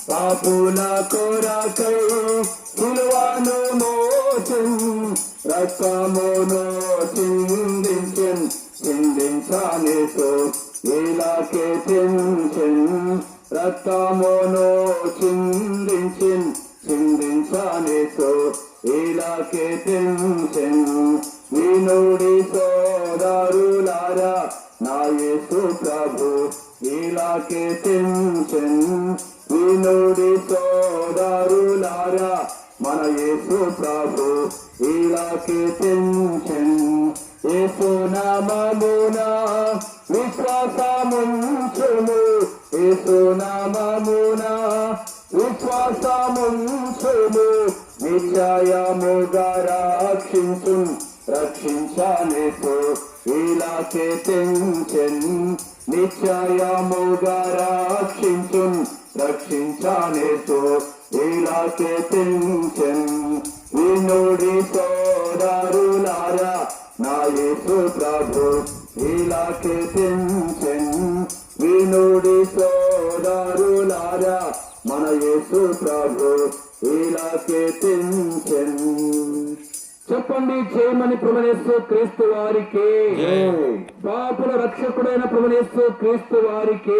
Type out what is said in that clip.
పాపుల కొరకై సిలువను మోచెన్ రక్తమును చిందించెన్ చిందించానేతో ఇలాకే తెంచెన్ రక్తమును చిందించెన్ చిందించానేతో ఇలాకే తెంచెన్ వినుడి సోదరులారా నా యేసు ప్రభు ఇలాకే తెంచెన్ వినుడి సోదరులారా మన యేసు ప్రభు ఇలాకే తెంచెన్ యేసు నామమున విశ్వాసముంచుము యేసు నామమున విశ్వాసముంచుము నిశ్చయముగా రక్షించానేసు ఇలాకే తెంచెన్ నిశ్చయముగా రక్షించానేసు ఇలాకే తెంచెన్ వినుడి సోదరులారా నా యేసు ప్రభు ఇలాకే తెంచెన్ వినుడి సోదరులారా మన యేసు ప్రభు ఇలాకే తెంచెన్. చెప్పండి, చేయమని ప్రభునేసు క్రీస్తు వారికి, పాపుల రక్షకుడైన ప్రభునేసు క్రీస్తు వారికి.